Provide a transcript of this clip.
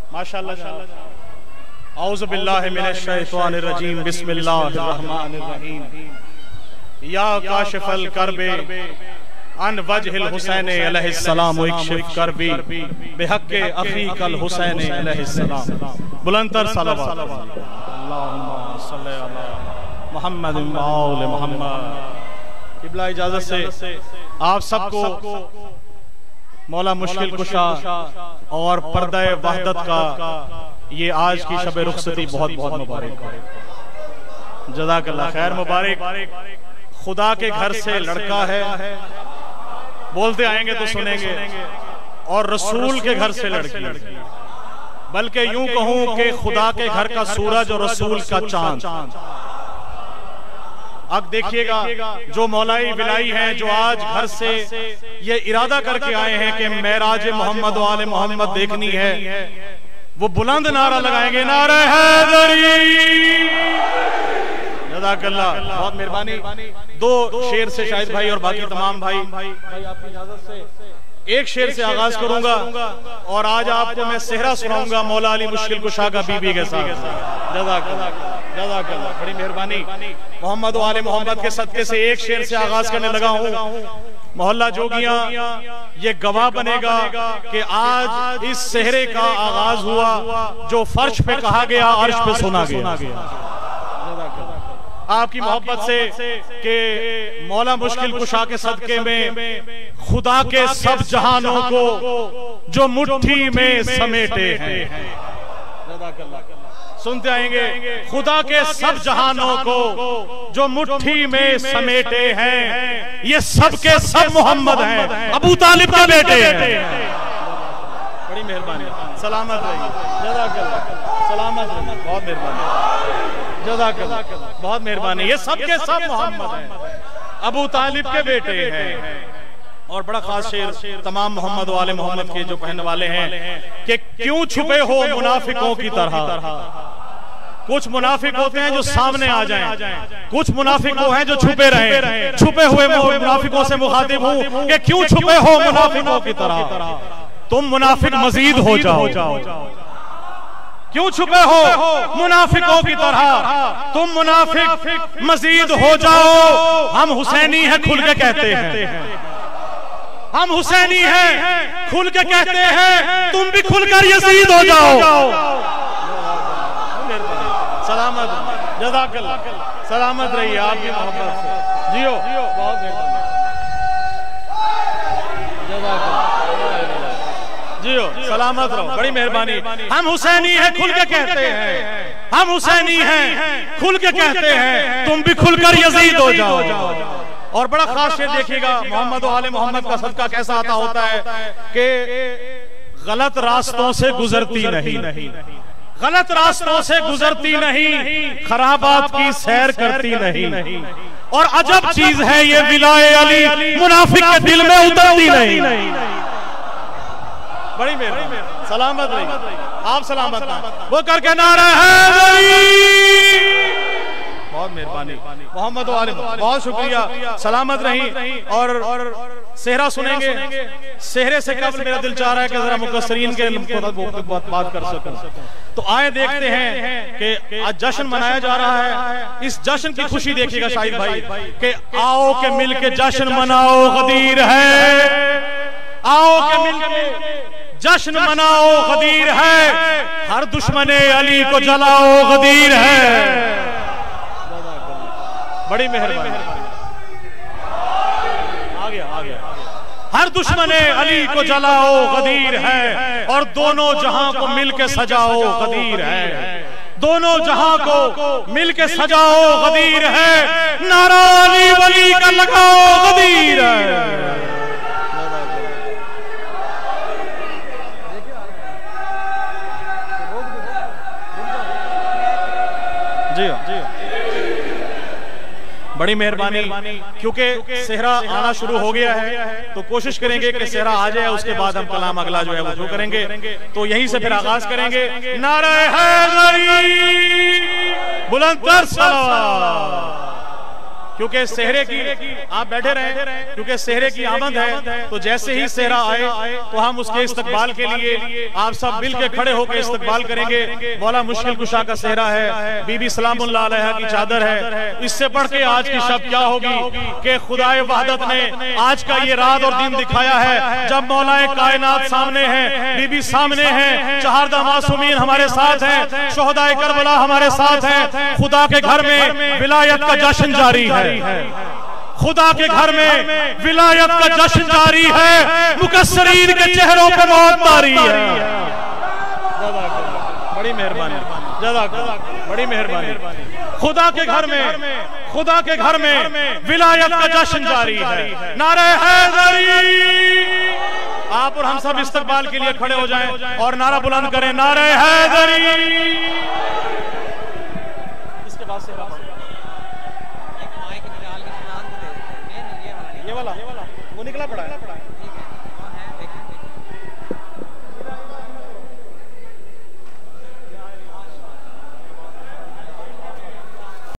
माशाअल्लाह। औज़ु बिल्लाहि मिनश शैतानिर रजीम, बिस्मिल्लाहिर रहमानिर रहीम। या काशिफल करबे अन वजहिल हुसैन अलैहिस्सलाम इक्शिफ करबी बिहक़्क़ि अख़ीकल हुसैन अलैहिस्सलाम। बुलंदतर सलावत। अल्लाहुम्मा सल्लि अला मुहम्मद व आले मुहम्मद। क़िबला इजाज़त से आप सबको मौला मुश्किल कुशा और पर्दा वहदत का ये आज की शब रुखसती बहुत बहुत मुबारक हो। जज़ाकल्लाह खैर मुबारक। खुदा के घर से लड़का है, बोलते आएंगे तो सुनेंगे, और रसूल के घर से लड़की, बल्कि यूं कहूं कि खुदा के घर का सूरज और रसूल का चांद। अब देखिएगा जो मौलाई विलाई हैं, जो आज घर से ये इरादा करके आए हैं कि मेराज मोहम्मद वाले मोहम्मद देखनी है, वो बुलंद नारा लगाएंगे, नारा हैदरी। जज़ाकल्लाह, बहुत मेहरबानी। दो शेर से शाहिद भाई और बाकी तमाम भाई आपकी इजाजत से एक शेर से आगाज करूंगा, और आज आपको मैं सेहरा सुनाऊंगा मौला अली मुश्किल कुशा का बीबी के साथ। जज़ाकल्लाह, जज़ाकल्लाह, बड़ी मेहरबानी। मोहम्मद वाले मोहम्मद के सदके से एक शेर से आगाज करने लगा हूँ। मोहल्ला जोगियां ये गवाह बनेगा कि आज इस सेहरे का आगाज हुआ जो फर्श पे कहा गया, अर्श पे सुना गया। आपकी मोहब्बत से कि मौला मुश्किल कुशा के सदके में खुदा के सब जहानों को जो मुट्ठी में समेटे हैं। सुनते आएंगे, खुदा के सब जहानों को जो मुट्ठी में समेटे हैं, ये सब के सब मोहम्मद हैं, अबू तालिब के बेटे हैं। बड़ी मेहरबानी, सलामत रहिए। जज़ाकल्लाह, सलामत रहिए, बहुत मेहरबानी। जज़ाकल्लाह, बहुत मेहरबानी। ये सब के सब मोहम्मद हैं, अबू तालिब के बेटे हैं। और बड़ा खास शेर तमाम मोहम्मद वाले मोहम्मद के जो पहनने वाले हैं कि क्यों छुपे हो मुनाफिकों की तरह। कुछ मुनाफिक होते हैं जो सामने आ जाएं, कुछ मुनाफिक वो हैं जो छुपे रहे। छुपे हुए मुनाफिकों से मुखातिब हूं कि क्यों छुपे हो मुनाफिकों की तरह, तुम मुनाफिक मजीद हो जाओ। क्यों छुपे हो मुनाफिकों की तरह, तुम मुनाफिक मजीद हो जाओ। हम हुसैनी हैं खुल के कहते हैं, हम हुसैनी हैं खुल के कहते हैं, तुम भी खुलकर यजीद हो जाओ। सलामत, जज़ाकल्लाह, सलामत रहिए आपकी मोहब्बत से। जियो, बहुत जियो, सलामत रहो, बड़ी मेहरबानी। हम हुसैनी हैं खुल के कहते हैं, हम हुसैनी हैं खुल के कहते हैं, तुम भी खुलकर यजीद हो जाओ। और बड़ा खास शेर देखिएगा, मोहम्मद वाले मोहम्मद का सदका कैसा आता होता है कि गलत रास्तों से गुजरती नहीं, गलत रास्तों से गुजरती नहीं, खराबात की सैर करती नहीं, और अजब चीज है ये विलाए अली मुनाफिक के दिल में उतरती नहीं। बड़ी मेहरबानी, सलामत रहिए, आप सलामत रहिए। वो करके नारा है, बहुत मेहरबानी। मोहम्मद वाले बहुत शुक्रिया, सलामत रही। और सेहरा सुनेंगे, सेहरे से कब मेरा दिल चाह रहा है कि जरा मुकस्सरीन के बात कर सकूं, तो आए देखते हैं कि आज जश्न मनाया जा रहा है। इस जश्न की खुशी देखिएगा शाहिद भाई कि आओ के मिल के जश्न मनाओ, गदीर है, आओ के मिल के जश्न मनाओ, गदीर है, हर दुश्मने अली को जलाओ, गदीर है। बड़ी मेहरबानी, आ गया। हर दुश्मने अली को जलाओ, गदीर है, और दोनों जहां को मिलके सजाओ, गदीर है। दोनों जहां को मिलके सजाओ, गदीर है। नारा अली वली का लगाओ, गदीर है। जी बड़ी मेहरबानी, क्योंकि सेहरा आना शुरू हो गया है तो कोशिश करेंगे कि सेहरा आ जाए, उसके बाद हम कलाम अगला जो है वो शुरू करेंगे। तो यहीं से फिर आगाज करेंगे। नारे हैदरी, बुलंद तर सलावत, क्योंकि सेहरे की, आप बैठे रहे, क्योंकि सेहरे की आमद है, तो जैसे ही सेहरा आए तो हम उसके इस्तकबाल के लिए आप सब मिल के खड़े होकर इस्तकबाल करेंगे। मौला मुश्किल कुशा का सेहरा है, बीबी सलामुल्लाह अलैहा की चादर है। इससे बढ़ के आज की शब क्या होगी कि खुदाए वहदत ने आज का ये रात और दिन दिखाया है जब मौलाए कायनात सामने है, बीबी सामने है, चहारदा मासूमीन हमारे साथ हैं, शोहदाए करबला हमारे साथ हैं। खुदा के घर में विलायत का जश्न जारी है, खुदा के घर में विलायत का जश्न जारी है, मुकस्सरीन के चेहरों पे मौत तारी है। बड़ी मेहरबानी, बड़ी मेहरबानी। खुदा के घर में, खुदा के घर में विलायत का जश्न जारी है। नारे हैदरी, आप और हम सब इस्तकबाल के लिए खड़े हो जाएं और नारा बुलंद करें, नारे हैदरी। इसके बाद से ये वाला वो निकला पड़ा है।